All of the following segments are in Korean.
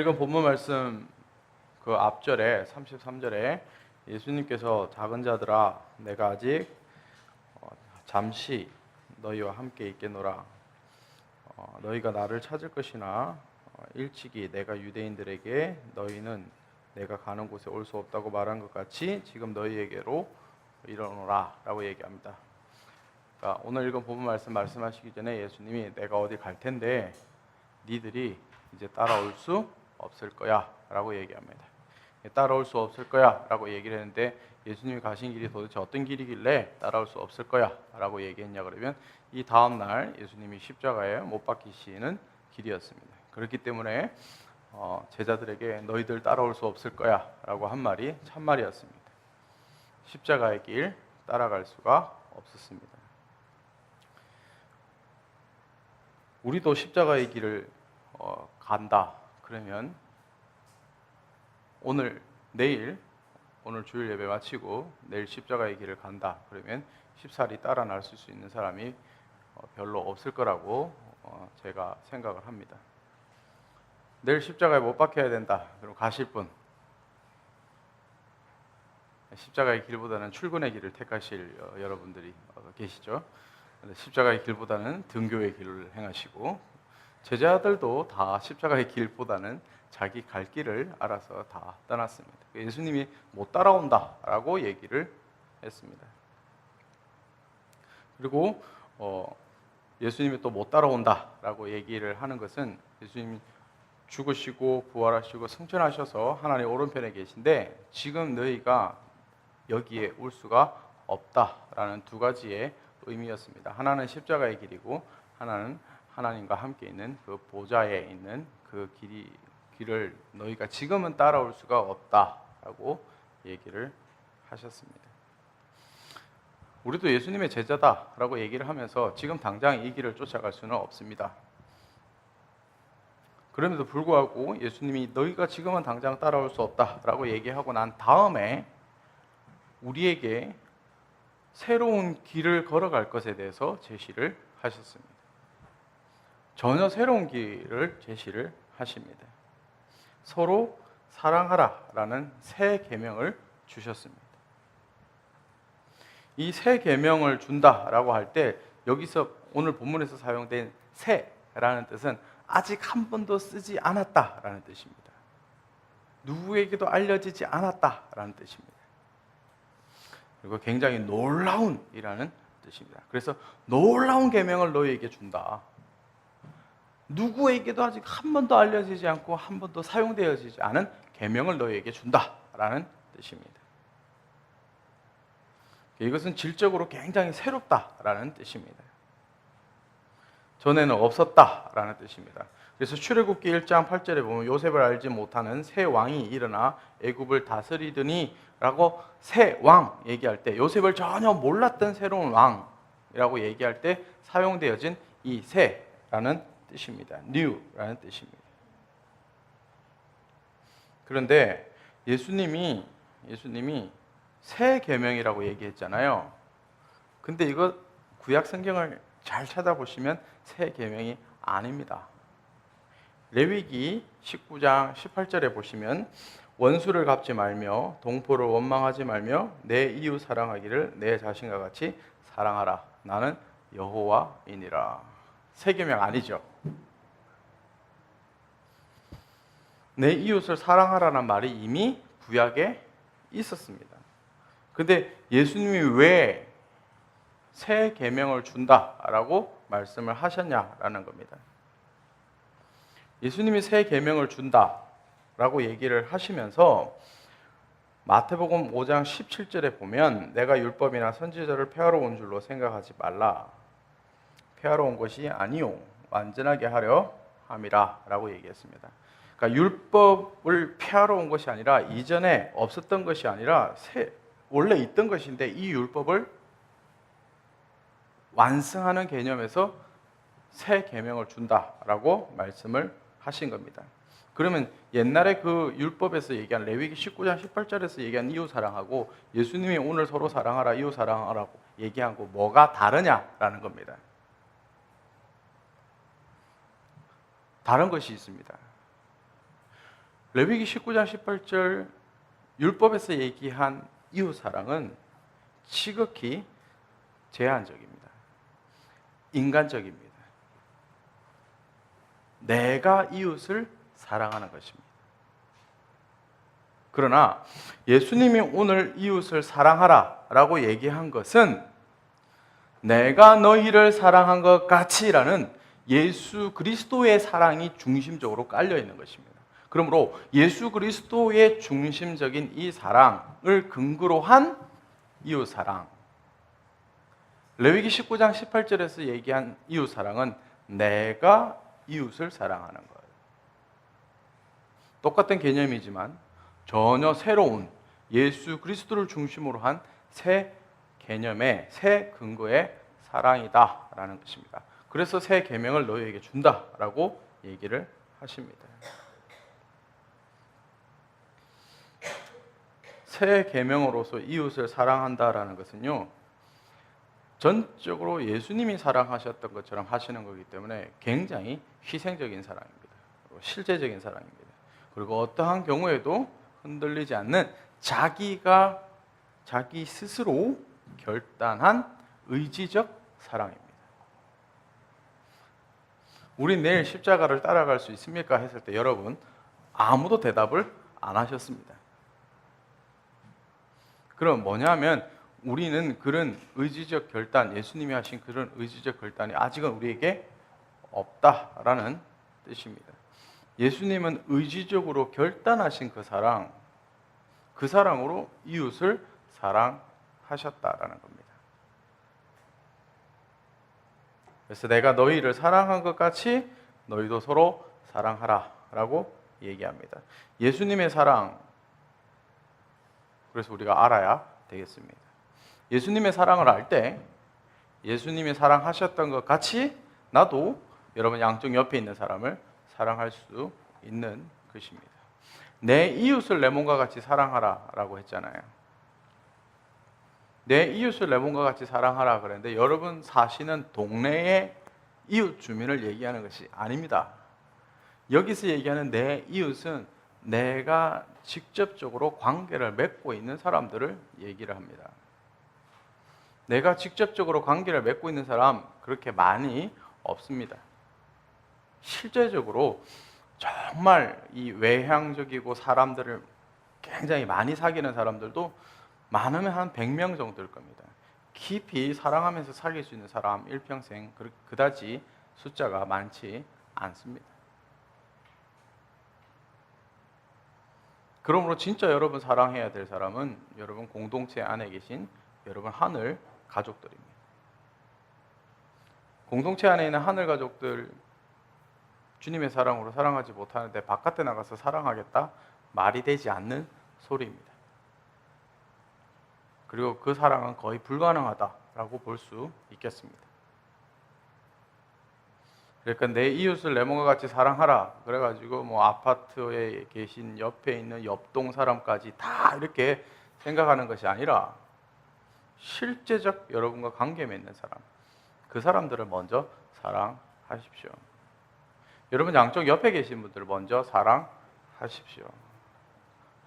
읽은 본문 말씀 그 앞절에 33절에 예수님께서 작은 자들아 내가 아직 잠시 너희와 함께 있겠노라. 너희가 나를 찾을 것이나 일찍이 내가 유대인들에게 너희는 내가 가는 곳에 올 수 없다고 말한 것 같이 지금 너희에게로 이르노라 라고 얘기합니다. 그러니까 오늘 읽은 본문 말씀하시기 전에 예수님이 내가 어디 갈 텐데 니들이 이제 따라올 수 없을 거야 라고 얘기합니다. 따라올 수 없을 거야 라고 얘기를 했는데 예수님이 가신 길이 도대체 어떤 길이길래 따라올 수 없을 거야 라고 얘기했냐 그러면 이 다음날 예수님이 십자가에 못 박히시는 길이었습니다. 그렇기 때문에 제자들에게 너희들 따라올 수 없을 거야 라고 한 말이 참말이었습니다. 십자가의 길 따라갈 수가 없었습니다. 우리도 십자가의 길을 간다 그러면 오늘 주일 예배 마치고 내일 십자가의 길을 간다 그러면 쉽사리 따라 나설 수 있는 사람이 별로 없을 거라고 제가 생각을 합니다. 내일 십자가에 못 박혀야 된다 그럼 가실 분, 십자가의 길보다는 출근의 길을 택하실 여러분들이 계시죠. 십자가의 길보다는 등교의 길을 행하시고 제자들도 다 십자가의 길보다는 자기 갈 길을 알아서 다 떠났습니다. 예수님이 못 따라온다라고 얘기를 했습니다. 그리고 예수님이 또 못 따라온다라고 얘기를 하는 것은 예수님이 죽으시고 부활하시고 승천하셔서 하나님 오른편에 계신데 지금 너희가 여기에 올 수가 없다라는 두 가지의 의미였습니다. 하나는 십자가의 길이고 하나는 하나님과 함께 있는 그 보좌에 있는 그 길을 너희가 지금은 따라올 수가 없다라고 얘기를 하셨습니다. 우리도 예수님의 제자다라고 얘기를 하면서 지금 당장 이 길을 쫓아갈 수는 없습니다. 그럼에도 불구하고 예수님이 너희가 지금은 당장 따라올 수 없다라고 얘기하고 난 다음에 우리에게 새로운 길을 걸어갈 것에 대해서 제시를 하셨습니다. 전혀 새로운 길을 제시를 하십니다. 서로 사랑하라라는 새 계명을 주셨습니다. 이 새 계명을 준다라고 할 때 여기서 오늘 본문에서 사용된 새라는 뜻은 아직 한 번도 쓰지 않았다라는 뜻입니다. 누구에게도 알려지지 않았다라는 뜻입니다. 그리고 굉장히 놀라운이라는 뜻입니다. 그래서 놀라운 계명을 너희에게 준다. 누구에게도 아직 한 번도 알려지지 않고 한 번도 사용되어지지 않은 계명을 너희에게 준다라는 뜻입니다. 이것은 질적으로 굉장히 새롭다라는 뜻입니다. 전에는 없었다라는 뜻입니다. 그래서 출애굽기 1장 8절에 보면 요셉을 알지 못하는 새 왕이 일어나 애굽을 다스리더니 라고 새 왕 얘기할 때 요셉을 전혀 몰랐던 새로운 왕이라고 얘기할 때 사용되어진 이 새라는 뜻입니다. new라는 뜻입니다. 그런데 예수님이 새 계명이라고 얘기했잖아요. 근데 이거 구약 성경을 잘 찾아보시면 새 계명이 아닙니다. 레위기 19장 18절에 보시면 원수를 갚지 말며 동포를 원망하지 말며 내 이웃 사랑하기를 내 자신과 같이 사랑하라. 나는 여호와이니라. 새 계명 아니죠. 내 이웃을 사랑하라는 말이 이미 구약에 있었습니다. 근데 예수님이 왜 새 계명을 준다라고 말씀을 하셨냐라는 겁니다. 예수님이 새 계명을 준다라고 얘기를 하시면서 마태복음 5장 17절에 보면 내가 율법이나 선지자를 폐하러 온 줄로 생각하지 말라. 폐하러 온 것이 아니요 완전하게 하려 함이라 라고 얘기했습니다. 그러니까 율법을 폐하러 온 것이 아니라 이전에 없었던 것이 아니라 원래 있던 것인데 이 율법을 완성하는 개념에서 새 계명을 준다라고 말씀을 하신 겁니다. 그러면 옛날에 그 율법에서 얘기한 레위기 19장 18절에서 얘기한 이웃 사랑하고 예수님이 오늘 서로 사랑하라 이웃 사랑하라고 얘기한 거 뭐가 다르냐라는 겁니다. 다른 것이 있습니다. 레위기 19장 18절 율법에서 얘기한 이웃사랑은 지극히 제한적입니다. 인간적입니다. 내가 이웃을 사랑하는 것입니다. 그러나 예수님이 오늘 이웃을 사랑하라 라고 얘기한 것은 내가 너희를 사랑한 것 같이라는 예수 그리스도의 사랑이 중심적으로 깔려 있는 것입니다. 그러므로 예수 그리스도의 중심적인 이 사랑을 근거로 한 이웃 사랑, 레위기 19장 18절에서 얘기한 이웃 사랑은 내가 이웃을 사랑하는 거예요. 똑같은 개념이지만 전혀 새로운 예수 그리스도를 중심으로 한 새 개념의 새 근거의 사랑이다라는 것입니다. 그래서 새 계명을 너희에게 준다라고 얘기를 하십니다. 새 계명으로서 이웃을 사랑한다라는 것은요, 전적으로 예수님이 사랑하셨던 것처럼 하시는 거기 때문에 굉장히 희생적인 사랑입니다. 그리고 실제적인 사랑입니다. 그리고 어떠한 경우에도 흔들리지 않는 자기 스스로 결단한 의지적 사랑입니다. 우리 내일 십자가를 따라갈 수 있습니까? 했을 때 여러분 아무도 대답을 안 하셨습니다. 그럼 뭐냐면 우리는 그런 의지적 결단, 예수님이 하신 그런 의지적 결단이 아직은 우리에게 없다라는 뜻입니다. 예수님은 의지적으로 결단하신 그 사랑으로 이웃을 사랑하셨다라는 겁니다. 그래서 내가 너희를 사랑한 것 같이 너희도 서로 사랑하라 라고 얘기합니다. 예수님의 사랑, 그래서 우리가 알아야 되겠습니다. 예수님의 사랑을 알 때 예수님이 사랑하셨던 것 같이 나도 여러분 양쪽 옆에 있는 사람을 사랑할 수 있는 것입니다. 내 이웃을 내 몸과 같이 사랑하라 라고 했잖아요. 내 이웃을 내 몸과 같이 사랑하라 그랬는데 여러분 사시는 동네의 이웃 주민을 얘기하는 것이 아닙니다. 여기서 얘기하는 내 이웃은 내가 직접적으로 관계를 맺고 있는 사람들을 얘기를 합니다. 내가 직접적으로 관계를 맺고 있는 사람 그렇게 많이 없습니다. 실제적으로 정말 이 외향적이고 사람들을 굉장히 많이 사귀는 사람들도 많으면 한 100명 정도일 겁니다. 깊이 사랑하면서 사귈 수 있는 사람 일평생 그다지 숫자가 많지 않습니다. 그러므로 진짜 여러분 사랑해야 될 사람은 여러분 공동체 안에 계신 여러분 하늘 가족들입니다. 공동체 안에 있는 하늘 가족들 주님의 사랑으로 사랑하지 못하는데 바깥에 나가서 사랑하겠다? 말이 되지 않는 소리입니다. 그리고 그 사랑은 거의 불가능하다라고 볼 수 있겠습니다. 그러니까 내 이웃을 내 몸과 같이 사랑하라 그래가지고 뭐 아파트에 계신 옆에 있는 옆동 사람까지 다 이렇게 생각하는 것이 아니라 실제적 여러분과 관계 맺는 사람, 그 사람들을 먼저 사랑하십시오. 여러분 양쪽 옆에 계신 분들을 먼저 사랑하십시오.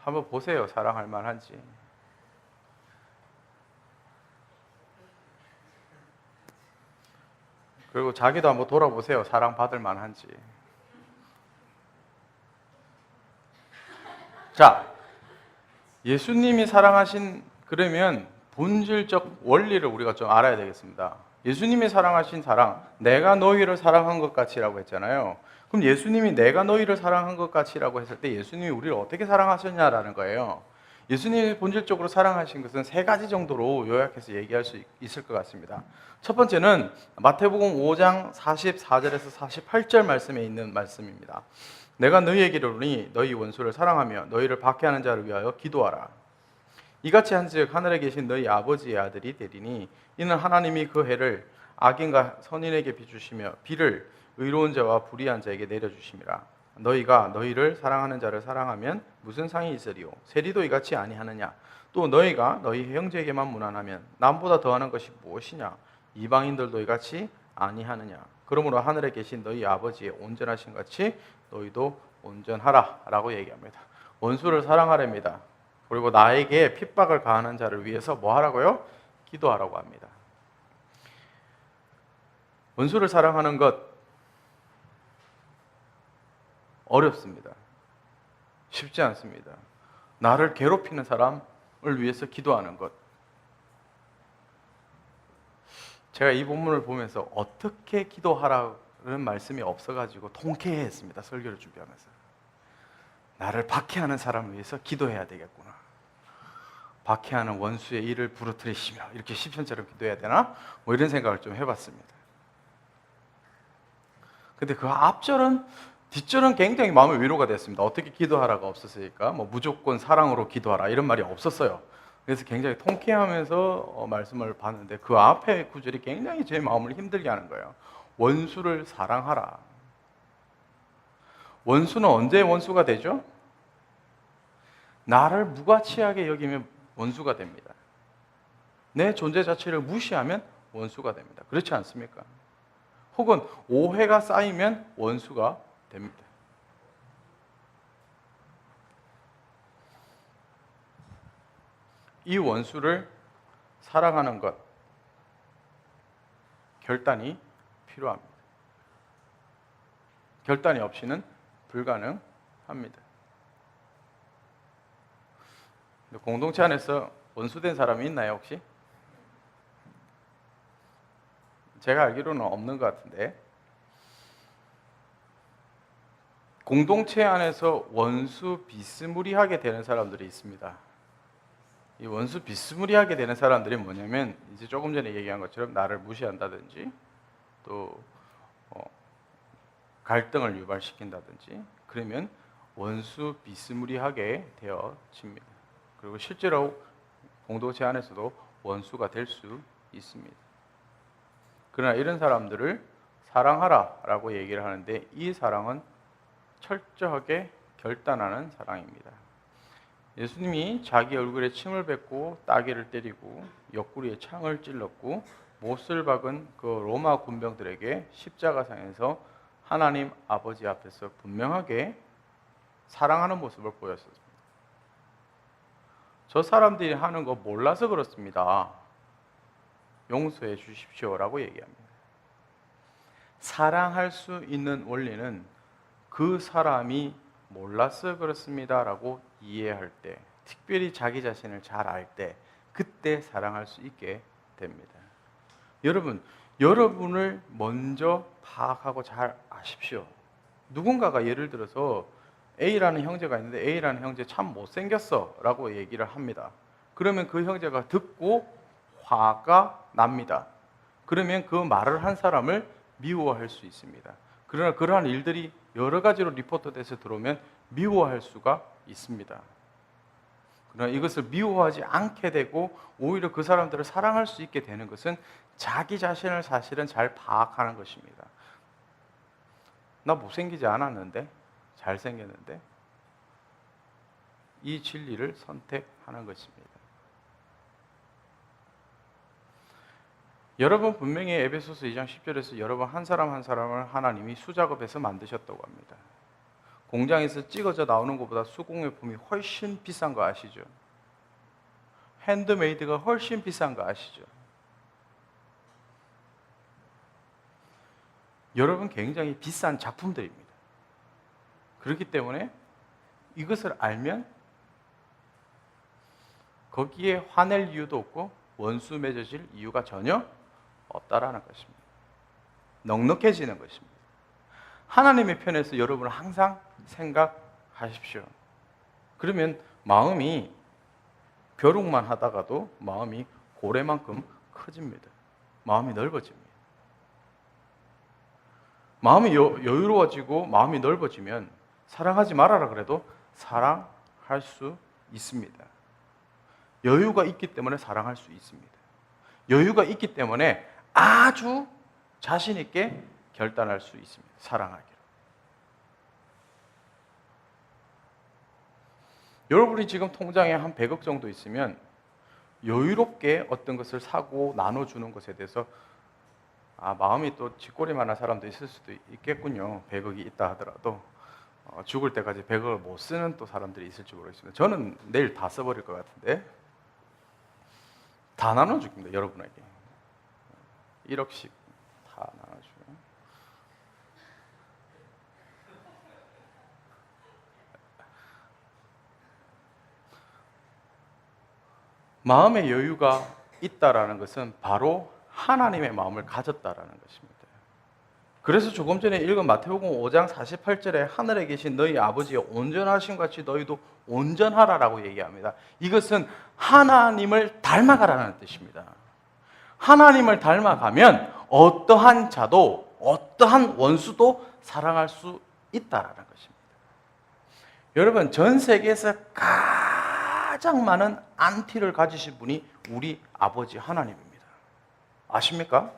한번 보세요. 사랑할 만한지. 그리고 자기도 한번 돌아보세요. 사랑받을 만한지. 자, 예수님이 사랑하신 그러면 본질적 원리를 우리가 좀 알아야 되겠습니다. 예수님이 사랑하신 사랑, 내가 너희를 사랑한 것 같이라고 했잖아요. 그럼 예수님이 내가 너희를 사랑한 것 같이라고 했을 때 예수님이 우리를 어떻게 사랑하셨냐라는 거예요. 예수님이 본질적으로 사랑하신 것은 세 가지 정도로 요약해서 얘기할 수 있을 것 같습니다. 첫 번째는 마태복음 5장 44절에서 48절 말씀에 있는 말씀입니다. 내가 너희에게 이르노니 너희 원수를 사랑하며 너희를 박해하는 자를 위하여 기도하라. 이같이 한즉 하늘에 계신 너희 아버지의 아들이 되리니 이는 하나님이 그 해를 악인과 선인에게 비주시며 비를 의로운 자와 불의한 자에게 내려주심이라. 너희가 너희를 사랑하는 자를 사랑하면 무슨 상이 있으리요? 세리도 이같이 아니하느냐? 또 너희가 너희 형제에게만 무난하면 남보다 더하는 것이 무엇이냐? 이방인들도 이같이 아니하느냐? 그러므로 하늘에 계신 너희 아버지의 온전하신 같이 너희도 온전하라라고 얘기합니다. 원수를 사랑하랍니다. 그리고 나에게 핍박을 가하는 자를 위해서 뭐 하라고요? 기도하라고 합니다. 원수를 사랑하는 것 어렵습니다. 쉽지 않습니다. 나를 괴롭히는 사람을 위해서 기도하는 것. 제가 이 본문을 보면서 어떻게 기도하라는 말씀이 없어가지고 통쾌했습니다. 설교를 준비하면서. 나를 박해하는 사람을 위해서 기도해야 되겠구나. 박해하는 원수의 일을 부러뜨리시며 이렇게 시편처럼 기도해야 되나? 뭐 이런 생각을 좀 해봤습니다. 근데 그 앞절은 뒷절은 굉장히 마음의 위로가 됐습니다. 어떻게 기도하라가 없었으니까 뭐 무조건 사랑으로 기도하라 이런 말이 없었어요. 그래서 굉장히 통쾌하면서 말씀을 봤는데 그 앞에 구절이 굉장히 제 마음을 힘들게 하는 거예요. 원수를 사랑하라. 원수는 언제 원수가 되죠? 나를 무가치하게 여기면 원수가 됩니다. 내 존재 자체를 무시하면 원수가 됩니다. 그렇지 않습니까? 혹은 오해가 쌓이면 원수가 됩니다. 이 원수를 사랑하는 것, 결단이 필요합니다. 결단이 없이는 불가능합니다. 공동체 안에서 원수된 사람이 있나요, 혹시? 제가 알기로는 없는 것 같은데, 공동체 안에서 원수 비스무리하게 되는 사람들이 있습니다. 이 원수 비스무리하게 되는 사람들이 뭐냐면, 이제 조금 전에 얘기한 것처럼 나를 무시한다든지, 또 갈등을 유발시킨다든지, 그러면 원수 비스무리하게 되어집니다. 그리고 실제로 공동체 안에서도 원수가 될 수 있습니다. 그러나 이런 사람들을 사랑하라라고 얘기를 하는데, 이 사랑은 철저하게 결단하는 사랑입니다. 예수님이 자기 얼굴에 침을 뱉고 따귀를 때리고 옆구리에 창을 찔렀고 못을 박은 그 로마 군병들에게 십자가상에서 하나님 아버지 앞에서 분명하게 사랑하는 모습을 보였습니다. 저 사람들이 하는 거 몰라서 그렇습니다. 용서해 주십시오라고 얘기합니다. 사랑할 수 있는 원리는 그 사람이 몰라서 그렇습니다라고 이해할 때, 특별히 자기 자신을 잘 알 때, 그때 사랑할 수 있게 됩니다. 여러분, 여러분을 먼저 파악하고 잘 아십시오. 누군가가 예를 들어서 A라는 형제가 있는데 A라는 형제 참 못생겼어 라고 얘기를 합니다. 그러면 그 형제가 듣고 화가 납니다. 그러면 그 말을 한 사람을 미워할 수 있습니다. 그러나 그러한 일들이 여러 가지로 리포트돼서 들어오면 미워할 수가 있습니다. 그러나 이것을 미워하지 않게 되고 오히려 그 사람들을 사랑할 수 있게 되는 것은 자기 자신을 사실은 잘 파악하는 것입니다. 나 못생기지 않았는데, 잘생겼는데, 이 진리를 선택하는 것입니다. 여러분 분명히 에베소서 2장 10절에서 여러분 한 사람 한 사람을 하나님이 수작업해서 만드셨다고 합니다. 공장에서 찍어져 나오는 것보다 수공예품이 훨씬 비싼 거 아시죠? 핸드메이드가 훨씬 비싼 거 아시죠? 여러분 굉장히 비싼 작품들입니다. 그렇기 때문에 이것을 알면 거기에 화낼 이유도 없고 원수 맺어질 이유가 전혀 없다라는 것입니다. 넉넉해지는 것입니다. 하나님의 편에서 여러분은 항상 생각하십시오. 그러면 마음이 벼룩만 하다가도 마음이 고래만큼 커집니다. 마음이 넓어집니다. 마음이 여유로워지고 마음이 넓어지면 사랑하지 말아라 그래도 사랑할 수 있습니다. 여유가 있기 때문에 사랑할 수 있습니다. 여유가 있기 때문에 아주 자신 있게 결단할 수 있습니다. 사랑하기로. 여러분이 지금 통장에 한 100억 정도 있으면 여유롭게 어떤 것을 사고 나눠주는 것에 대해서 마음이 또 쥐꼬리만한 사람도 있을 수도 있겠군요. 100억이 있다 하더라도. 죽을 때까지 100억을 못 쓰는 또 사람들이 있을지 모르겠습니다. 저는 내일 다 써버릴 것 같은데 다 나눠줍니다. 여러분에게 1억씩 다 나눠주고. 마음의 여유가 있다라는 것은 바로 하나님의 마음을 가졌다라는 것입니다. 그래서 조금 전에 읽은 마태복음 5장 48절에 하늘에 계신 너희 아버지의 온전하신 같이 너희도 온전하라라고 얘기합니다. 이것은 하나님을 닮아가라는 뜻입니다. 하나님을 닮아가면 어떠한 자도 어떠한 원수도 사랑할 수 있다라는 것입니다. 여러분, 전 세계에서 가장 많은 안티를 가지신 분이 우리 아버지 하나님입니다. 아십니까?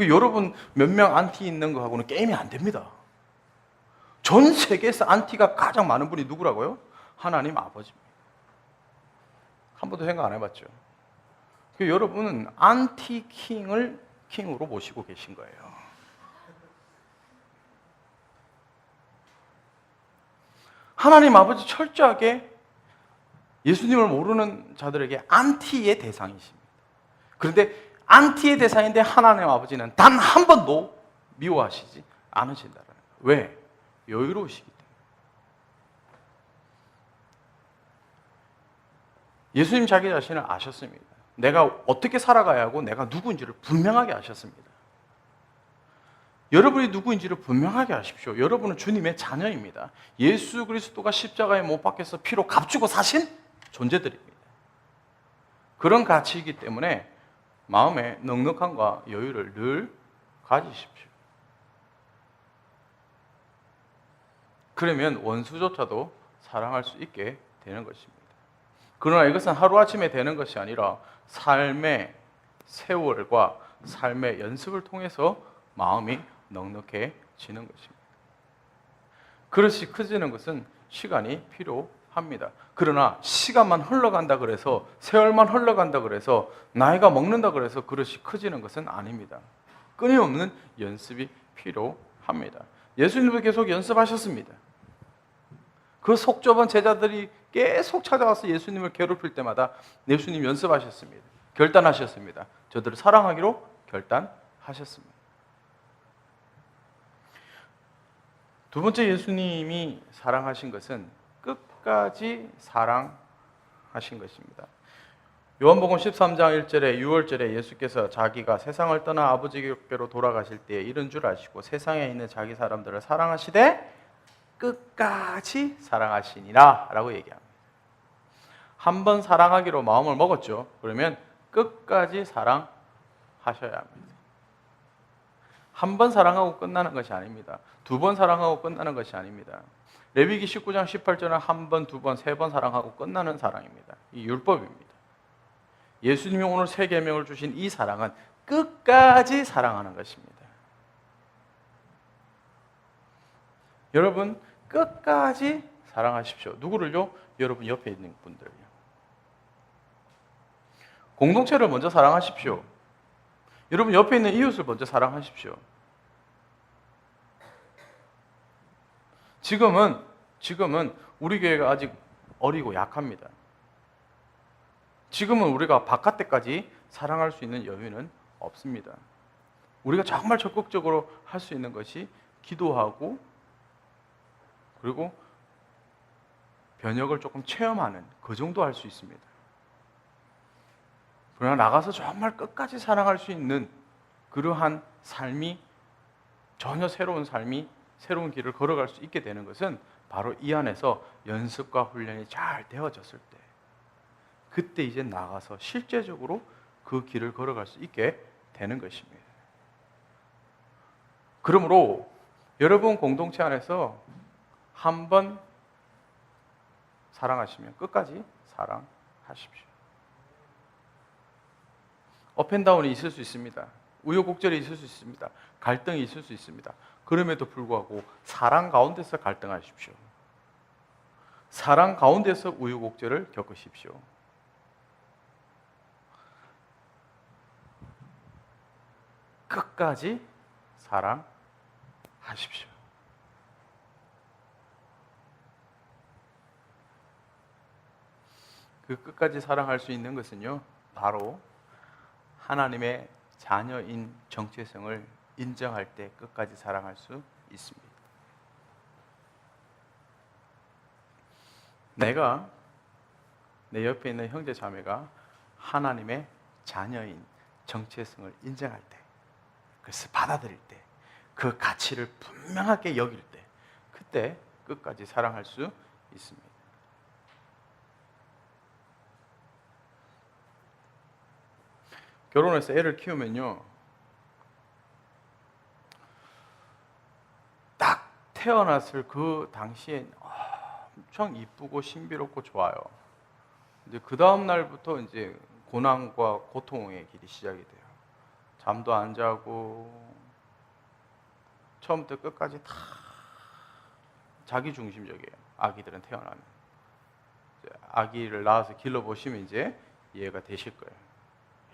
여러분 몇 명 안티 있는 거하고는 게임이 안 됩니다. 전 세계에서 안티가 가장 많은 분이 누구라고요? 하나님 아버지입니다. 한 번도 생각 안 해봤죠? 여러분은 안티 킹을 킹으로 모시고 계신 거예요. 하나님 아버지 철저하게 예수님을 모르는 자들에게 안티의 대상이십니다. 그런데 안티의 대상인데 하나님 아버지는 단 한 번도 미워하시지 않으신다는 거예요. 왜? 여유로우시기 때문에. 예수님 자기 자신을 아셨습니다. 내가 어떻게 살아가야 하고 내가 누구인지를 분명하게 아셨습니다. 여러분이 누구인지를 분명하게 아십시오. 여러분은 주님의 자녀입니다. 예수 그리스도가 십자가에 못 박혀서 피로 값주고 사신 존재들입니다. 그런 가치이기 때문에 마음에 넉넉함과 여유를 늘 가지십시오. 그러면 원수조차도 사랑할 수 있게 되는 것입니다. 그러나 이것은 하루아침에 되는 것이 아니라 삶의 세월과 삶의 연습을 통해서 마음이 넉넉해지는 것입니다. 그릇이 커지는 것은 시간이 필요합니다. 그러나 시간만 흘러간다 그래서, 세월만 흘러간다 그래서, 나이가 먹는다 그래서 그릇이 커지는 것은 아닙니다. 끊임없는 연습이 필요합니다. 예수님도 계속 연습하셨습니다. 그 속 좁은 제자들이 계속 찾아와서 예수님을 괴롭힐 때마다 예수님 연습하셨습니다. 결단하셨습니다. 저들을 사랑하기로 결단하셨습니다. 두 번째 예수님이 사랑하신 것은 끝까지 사랑하신 것입니다. 요한복음 13장 1절에 6월절에 예수께서 자기가 세상을 떠나 아버지께로 돌아가실 때 이런 줄 아시고 세상에 있는 자기 사람들을 사랑하시되 끝까지 사랑하시니라 라고 얘기합니다. 한 번 사랑하기로 마음을 먹었죠. 그러면 끝까지 사랑하셔야 합니다. 한 번 사랑하고 끝나는 것이 아닙니다. 두 번 사랑하고 끝나는 것이 아닙니다. 레위기 19장 18절은 한 번, 두 번, 세 번 사랑하고 끝나는 사랑입니다. 이 율법입니다. 예수님이 오늘 세 계명을 주신 이 사랑은 끝까지 사랑하는 것입니다. 여러분 끝까지 사랑하십시오. 누구를요? 여러분 옆에 있는 분들요. 공동체를 먼저 사랑하십시오. 여러분 옆에 있는 이웃을 먼저 사랑하십시오. 지금은 우리 교회가 아직 어리고 약합니다. 지금은 우리가 바깥에까지 사랑할 수 있는 여유는 없습니다. 우리가 정말 적극적으로 할 수 있는 것이 기도하고 그리고 변혁을 조금 체험하는 그 정도 할 수 있습니다. 그러나 나가서 정말 끝까지 사랑할 수 있는 그러한 삶이 전혀 새로운 삶이 새로운 길을 걸어갈 수 있게 되는 것은 바로 이 안에서 연습과 훈련이 잘 되어졌을 때 그때 이제 나가서 실제적으로 그 길을 걸어갈 수 있게 되는 것입니다. 그러므로 여러분 공동체 안에서 한번 사랑하시면 끝까지 사랑하십시오. 업앤다운이 있을 수 있습니다. 우여곡절이 있을 수 있습니다. 갈등이 있을 수 있습니다. 그럼에도 불구하고 사랑 가운데서 갈등하십시오. 사랑 가운데서 우여곡절을 겪으십시오. 끝까지 사랑하십시오. 그 끝까지 사랑할 수 있는 것은요, 바로 하나님의 자녀인 정체성을 인정할 때 끝까지 사랑할 수 있습니다. 내가 내 옆에 있는 형제 자매가 하나님의 자녀인 정체성을 인정할 때, 그것을 받아들일 때, 그 가치를 분명하게 여길 때, 그때 끝까지 사랑할 수 있습니다. 결혼해서 애를 키우면요, 딱 태어났을 그 당시엔 엄청 이쁘고 신비롭고 좋아요. 이제 그 다음 날부터 이제 고난과 고통의 길이 시작이 돼요. 잠도 안 자고 처음부터 끝까지 다 자기 중심적이에요. 아기들은 태어나면 아기를 낳아서 길러 보시면 이제 이해가 되실 거예요.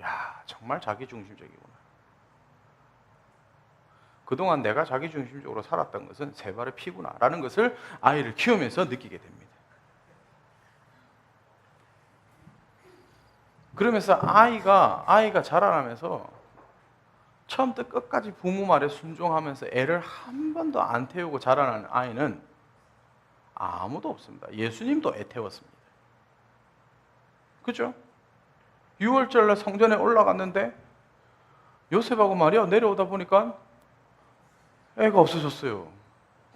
야, 정말 자기 중심적이구나. 그동안 내가 자기 중심적으로 살았던 것은 세 발의 피구나라는 것을 아이를 키우면서 느끼게 됩니다. 그러면서 아이가 자라나면서 처음부터 끝까지 부모 말에 순종하면서 애를 한 번도 안 태우고 자라나는 아이는 아무도 없습니다. 예수님도 애 태웠습니다. 그죠? 6월절날 성전에 올라갔는데 요셉하고 마리아 내려오다 보니까 애가 없어졌어요.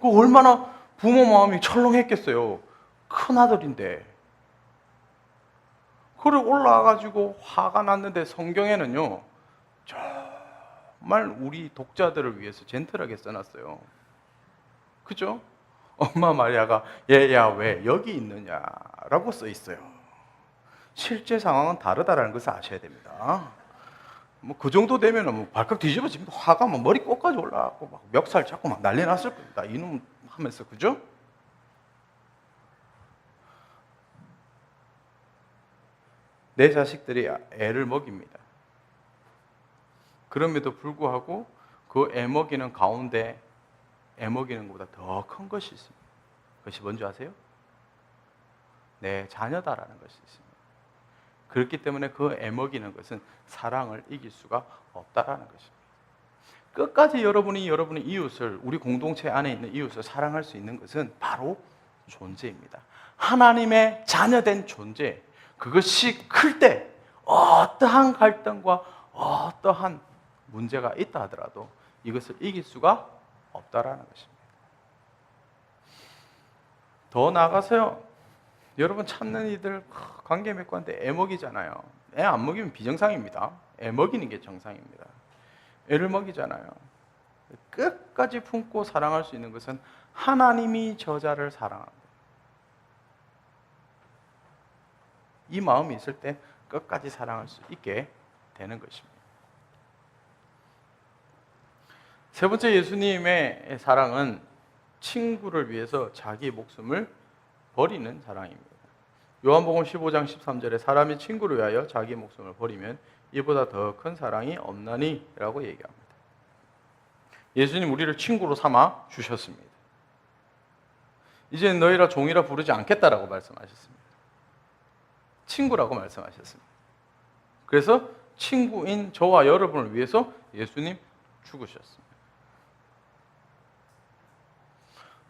그 얼마나 부모 마음이 철렁했겠어요. 큰 아들인데. 그걸 올라와가지고 화가 났는데 성경에는요, 정말 우리 독자들을 위해서 젠틀하게 써놨어요. 그죠? 엄마 마리아가 얘야 왜 여기 있느냐라고 써 있어요. 실제 상황은 다르다라는 것을 아셔야 됩니다. 뭐 그 정도 되면은 뭐 발칵 뒤집어집니다. 화가 막 머리 끝까지 올라가고 막 멱살 잡고 막 난리 났을 겁니다. 이놈 하면서. 그죠? 내 자식들이 애를 먹입니다. 그럼에도 불구하고 그 애 먹이는 가운데 애 먹이는 것보다 더 큰 것이 있습니다. 그것이 뭔지 아세요? 내 자녀다라는 것이 있습니다. 그렇기 때문에 그 애 먹이는 것은 사랑을 이길 수가 없다라는 것입니다. 끝까지 여러분이 여러분의 이웃을, 우리 공동체 안에 있는 이웃을 사랑할 수 있는 것은 바로 존재입니다. 하나님의 자녀된 존재, 그것이 클 때 어떠한 갈등과 어떠한 문제가 있다 하더라도 이것을 이길 수가 없다라는 것입니다. 더 나아가서요, 여러분 찾는 이들 관계 맺고 하는데 애 먹이잖아요. 애 안 먹이면 비정상입니다. 애 먹이는 게 정상입니다. 애를 먹이잖아요. 끝까지 품고 사랑할 수 있는 것은 하나님이 저자를 사랑합니다. 이 마음이 있을 때 끝까지 사랑할 수 있게 되는 것입니다. 세 번째, 예수님의 사랑은 친구를 위해서 자기 목숨을 버리는 사랑입니다. 요한복음 15장 13절에 사람이 친구를 위하여 자기 목숨을 버리면 이보다 더 큰 사랑이 없나니 라고 얘기합니다. 예수님 우리를 친구로 삼아 주셨습니다. 이제 너희라 종이라 부르지 않겠다라고 말씀하셨습니다. 친구라고 말씀하셨습니다. 그래서 친구인 저와 여러분을 위해서 예수님 죽으셨습니다.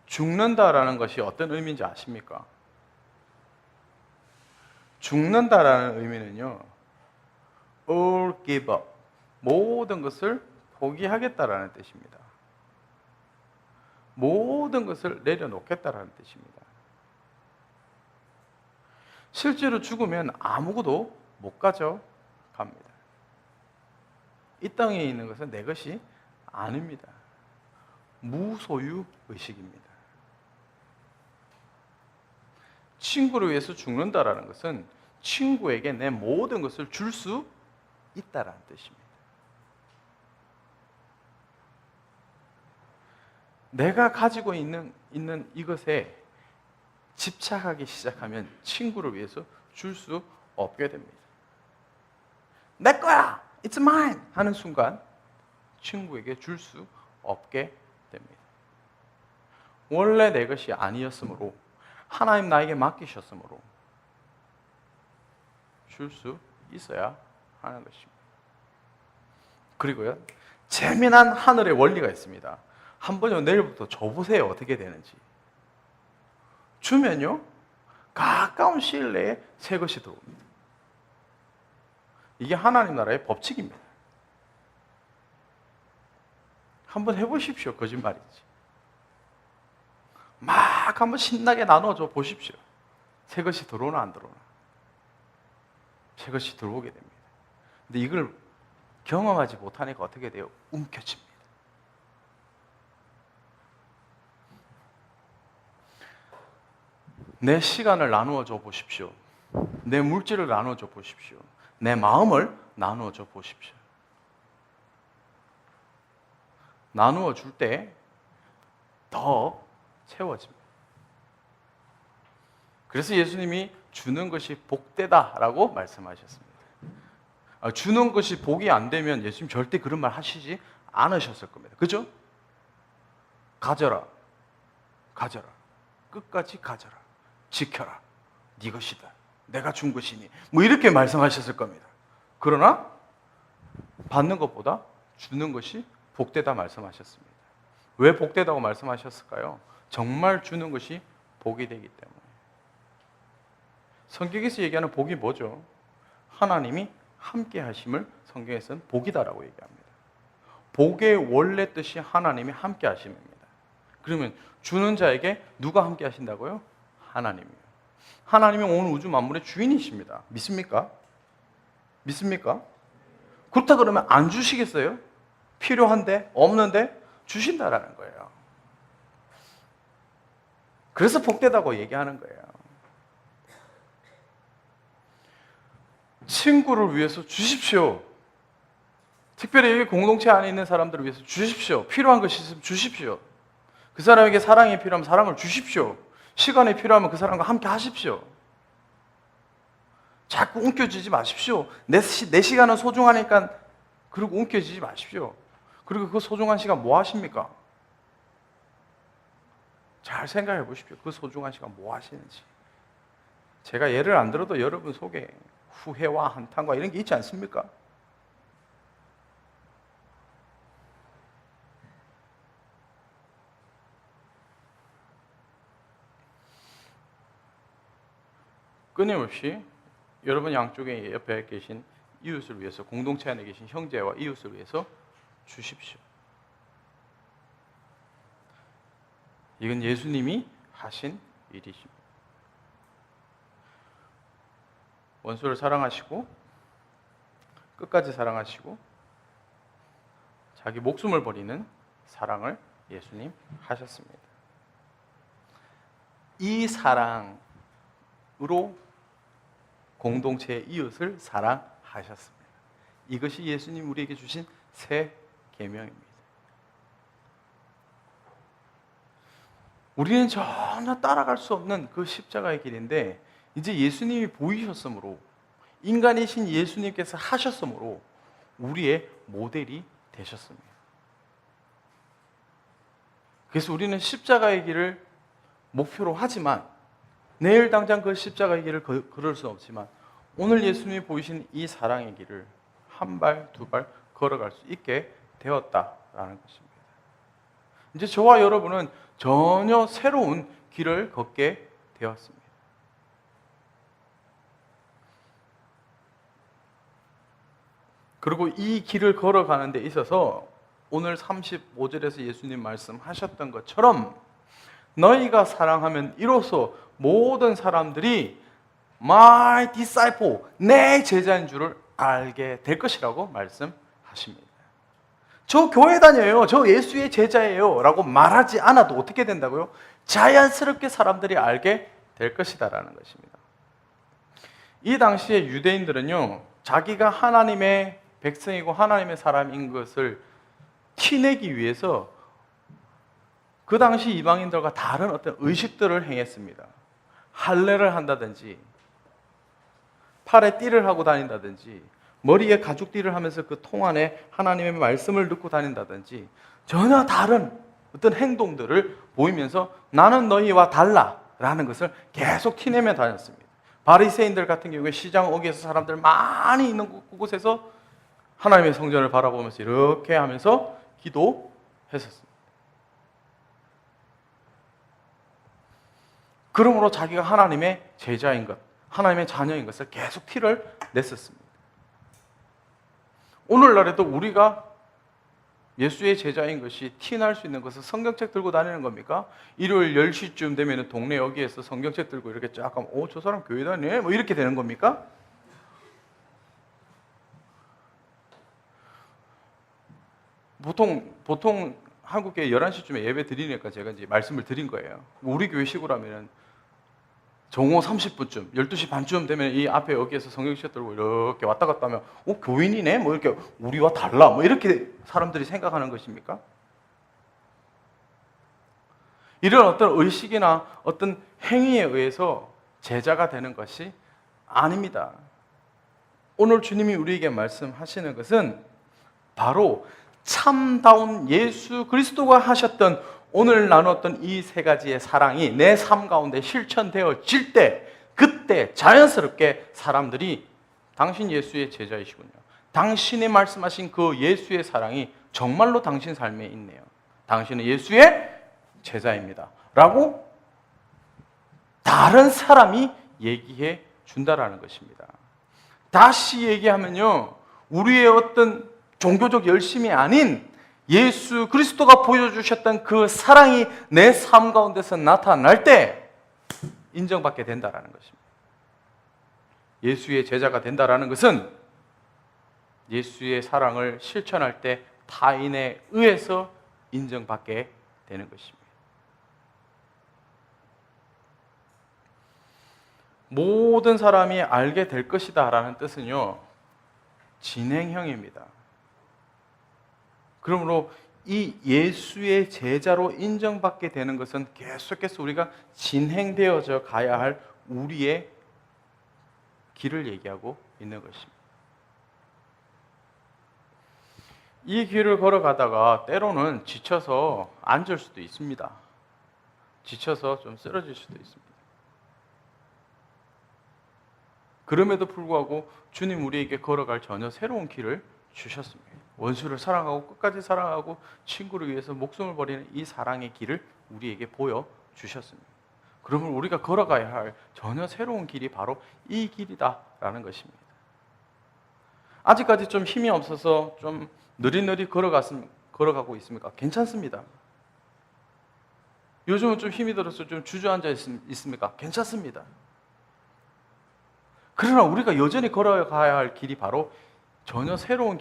죽는다라는 것이 어떤 의미인지 아십니까? 죽는다라는 의미는요, all give up, 모든 것을 포기하겠다라는 뜻입니다. 모든 것을 내려놓겠다라는 뜻입니다. 실제로 죽으면 아무것도 못 가져갑니다. 이 땅에 있는 것은 내 것이 아닙니다. 무소유 의식입니다. 친구를 위해서 죽는다라는 것은 친구에게 내 모든 것을 줄 수 있다라는 뜻입니다. 내가 가지고 있는 이것에 집착하기 시작하면 친구를 위해서 줄 수 없게 됩니다. 내 거야! It's mine! 하는 순간 친구에게 줄 수 없게 됩니다. 원래 내 것이 아니었으므로, 하나님 나에게 맡기셨으므로 줄 수 있어야 하는 것입니다. 그리고요, 재미난 하늘의 원리가 있습니다. 한번요, 내일부터 줘보세요. 어떻게 되는지. 주면요, 가까운 시일 내에 새 것이 들어옵니다. 이게 하나님 나라의 법칙입니다. 한번 해보십시오. 거짓말이지. 막 한번 신나게 나눠줘 보십시오. 새 것이 들어오나 안 들어오나. 새 것이 들어오게 됩니다. 근데 이걸 경험하지 못하니까 어떻게 돼요? 움켜집니다. 내 시간을 나누어 줘 보십시오. 내 물질을 나누어 줘 보십시오. 내 마음을 나누어 줘 보십시오. 나누어 줄 때 더 채워집니다. 그래서 예수님이 주는 것이 복되다라고 말씀하셨습니다. 주는 것이 복이 안 되면 예수님 절대 그런 말 하시지 않으셨을 겁니다. 그죠? 가져라. 가져라. 끝까지 가져라. 지켜라. 네 것이다. 내가 준 것이니. 뭐 이렇게 말씀하셨을 겁니다. 그러나 받는 것보다 주는 것이 복되다 말씀하셨습니다. 왜 복되다고 말씀하셨을까요? 정말 주는 것이 복이 되기 때문에. 성경에서 얘기하는 복이 뭐죠? 하나님이 함께 하심을 성경에서는 복이다라고 얘기합니다. 복의 원래 뜻이 하나님이 함께 하심입니다. 그러면 주는 자에게 누가 함께 하신다고요? 하나님이요. 하나님이 온 우주 만물의 주인이십니다. 믿습니까? 믿습니까? 그렇다 그러면 안 주시겠어요? 필요한데? 없는데? 주신다라는 거예요. 그래서 복되다고 얘기하는 거예요. 친구를 위해서 주십시오. 특별히 여기 공동체 안에 있는 사람들을 위해서 주십시오. 필요한 것이 있으면 주십시오. 그 사람에게 사랑이 필요하면 사랑을 주십시오. 시간이 필요하면 그 사람과 함께 하십시오. 자꾸 움켜쥐지 마십시오. 내 시간은 소중하니까 그리고 움켜쥐지 마십시오. 그리고 그 소중한 시간 뭐 하십니까? 잘 생각해 보십시오. 그 소중한 시간 뭐 하시는지. 제가 예를 안 들어도 여러분 속에 후회와 한탄과 이런 게 있지 않습니까? 끊임없이 여러분 양쪽에 옆에 계신 이웃을 위해서, 공동체 안에 계신 형제와 이웃을 위해서 주십시오. 이건 예수님이 하신 일이십니다. 원수를 사랑하시고 끝까지 사랑하시고 자기 목숨을 버리는 사랑을 예수님 하셨습니다. 이 사랑으로 공동체의 이웃을 사랑하셨습니다. 이것이 예수님 우리에게 주신 새 계명입니다. 우리는 전혀 따라갈 수 없는 그 십자가의 길인데 이제 예수님이 보이셨으므로, 인간이신 예수님께서 하셨으므로 우리의 모델이 되셨습니다. 그래서 우리는 십자가의 길을 목표로 하지만 내일 당장 그 십자가의 길을 걸을 수는 없지만 오늘 예수님이 보이신 이 사랑의 길을 한 발, 두 발 걸어갈 수 있게 되었다라는 것입니다. 이제 저와 여러분은 전혀 새로운 길을 걷게 되었습니다. 그리고 이 길을 걸어가는 데 있어서 오늘 35절에서 예수님 말씀하셨던 것처럼 너희가 사랑하면 이로써 모든 사람들이 My disciple, 내 제자인 줄을 알게 될 것이라고 말씀하십니다. 저 교회 다녀요, 저 예수의 제자예요 라고 말하지 않아도 어떻게 된다고요? 자연스럽게 사람들이 알게 될 것이다라는 것입니다. 이 당시에 유대인들은요, 자기가 하나님의 백성이고 하나님의 사람인 것을 티내기 위해서 그 당시 이방인들과 다른 어떤 의식들을 행했습니다. 할례를 한다든지 팔에 띠를 하고 다닌다든지 머리에 가죽띠를 하면서 그 통 안에 하나님의 말씀을 넣고 다닌다든지 전혀 다른 어떤 행동들을 보이면서 나는 너희와 달라라는 것을 계속 티내며 다녔습니다. 바리새인들 같은 경우에 시장 어귀에서 사람들 많이 있는 곳에서 하나님의 성전을 바라보면서 이렇게 하면서 기도했었습니다. 그러므로 자기가 하나님의 제자인 것, 하나님의 자녀인 것을 계속 티를 냈었습니다. 오늘날에도 우리가 예수의 제자인 것이 티날 수 있는 것은 성경책 들고 다니는 겁니까? 일요일 10시쯤 되면 동네 여기에서 성경책 들고 이렇게 쫙 하면 저 사람 교회 다니네? 뭐 이렇게 되는 겁니까? 보통 한국에 11시쯤에 예배 드리니까 제가 이제 말씀을 드린 거예요. 우리 교회식으로 하면 정오 30분쯤, 12시 반쯤 되면 이 앞에 여기에서 성경책 들고 이렇게 왔다 갔다 하면 교인이네? 뭐 이렇게 우리와 달라? 뭐 이렇게 사람들이 생각하는 것입니까? 이런 어떤 의식이나 어떤 행위에 의해서 제자가 되는 것이 아닙니다. 오늘 주님이 우리에게 말씀하시는 것은 바로 참다운 예수 그리스도가 하셨던 오늘 나눴던 이 세 가지의 사랑이 내 삶 가운데 실천되어질 때 그때 자연스럽게 사람들이 당신 예수의 제자이시군요. 당신이 말씀하신 그 예수의 사랑이 정말로 당신 삶에 있네요. 당신은 예수의 제자입니다. 라고 다른 사람이 얘기해 준다라는 것입니다. 다시 얘기하면요, 우리의 어떤 종교적 열심이 아닌 예수 그리스도가 보여주셨던 그 사랑이 내 삶 가운데서 나타날 때 인정받게 된다라는 것입니다. 예수의 제자가 된다라는 것은 예수의 사랑을 실천할 때 타인에 의해서 인정받게 되는 것입니다. 모든 사람이 알게 될 것이다 라는 뜻은요, 진행형입니다. 그러므로 이 예수의 제자로 인정받게 되는 것은 계속해서 우리가 진행되어져 가야 할 우리의 길을 얘기하고 있는 것입니다. 이 길을 걸어가다가 때로는 지쳐서 앉을 수도 있습니다. 지쳐서 좀 쓰러질 수도 있습니다. 그럼에도 불구하고 주님 우리에게 걸어갈 전혀 새로운 길을 주셨습니다. 원수를 사랑하고 끝까지 사랑하고 친구를 위해서 목숨을 버리는 이 사랑의 길을 우리에게 보여주셨습니다. 그러면 우리가 걸어가야 할 전혀 새로운 길이 바로 이 길이다라는 것입니다. 아직까지 좀 힘이 없어서 좀 느릿느릿 걸어가고 있습니까? 괜찮습니다. 요즘은 좀 힘이 들어서 좀 주저앉아 있습니까? 괜찮습니다. 그러나 우리가 여전히 걸어가야 할 길이 바로 전혀 새로운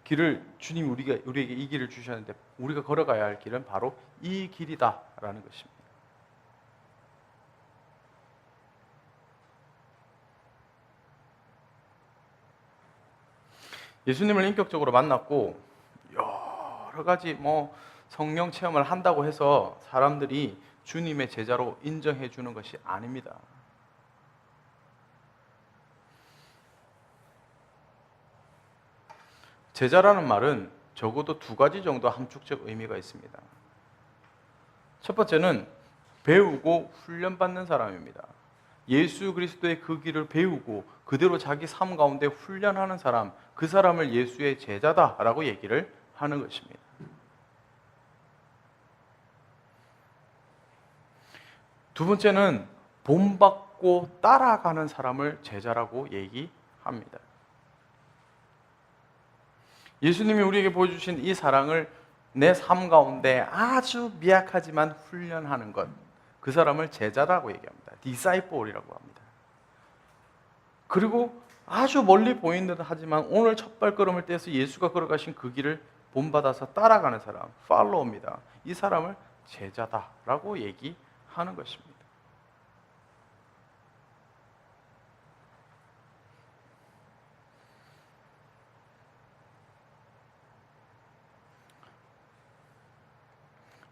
길을 주님이 우리에게 이 길을 주셨는데 우리가 걸어가야 할 길은 바로 이 길이다라는 것입니다. 예수님을 인격적으로 만났고 여러 가지 성령 체험을 한다고 해서 사람들이 주님의 제자로 인정해 주는 것이 아닙니다. 제자라는 말은 적어도 두 가지 정도 함축적 의미가 있습니다. 첫 번째는 배우고 훈련받는 사람입니다. 예수 그리스도의 그 길을 배우고 그대로 자기 삶 가운데 훈련하는 사람, 그 사람을 예수의 제자다라고 얘기를 하는 것입니다. 두 번째는 본받고 따라가는 사람을 제자라고 얘기합니다. 예수님이 우리에게 보여주신 이 사랑을 내 삶 가운데 아주 미약하지만 훈련하는 것, 그 사람을 제자라고 얘기합니다. 디사이플이라고 합니다. 그리고 아주 멀리 보이는 듯 하지만 오늘 첫 발걸음을 떼서 예수가 걸어가신 그 길을 본받아서 따라가는 사람, 팔로우입니다. 이 사람을 제자다라고 얘기하는 것입니다.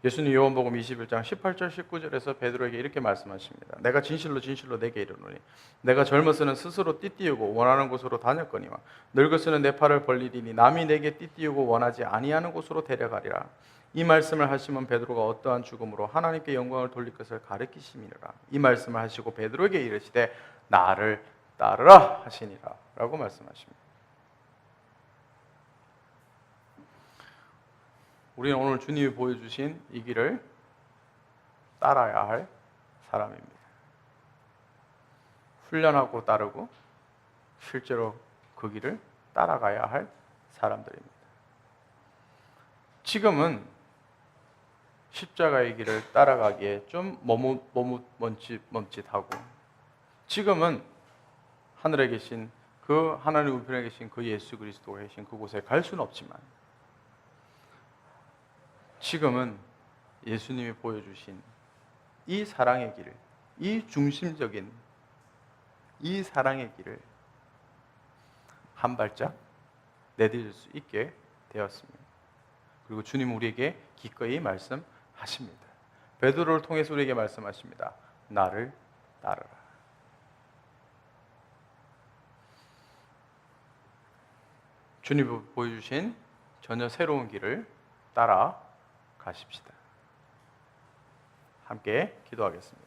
예수님 요한복음 21장 18절 19절에서 베드로에게 이렇게 말씀하십니다. 내가 진실로 진실로 내게 이르노니 내가 젊어서는 스스로 띠띠우고 원하는 곳으로 다녔거니와 늙어서는 내 팔을 벌리리니 남이 내게 띠띠우고 원하지 아니하는 곳으로 데려가리라. 이 말씀을 하시면 베드로가 어떠한 죽음으로 하나님께 영광을 돌릴 것을 가르치심이니라. 이 말씀을 하시고 베드로에게 이르시되 나를 따르라 하시니라 라고 말씀하십니다. 우리는 오늘 주님이 보여주신 이 길을 따라야 할 사람입니다. 훈련하고 따르고 실제로 그 길을 따라가야 할 사람들입니다. 지금은 십자가의 길을 따라가기에 좀 머뭇머뭇하고 지금은 하늘에 계신 그 하나님 우편에 계신 그 예수 그리스도가 계신 그곳에 갈 수는 없지만 지금은 예수님이 보여주신 이 사랑의 길을, 이 중심적인 이 사랑의 길을 한 발짝 내디딜 수 있게 되었습니다. 그리고 주님 우리에게 기꺼이 말씀하십니다. 베드로를 통해서 우리에게 말씀하십니다. 나를 따르라. 주님이 보여주신 전혀 새로운 길을 따라 가십시다. 함께 기도하겠습니다.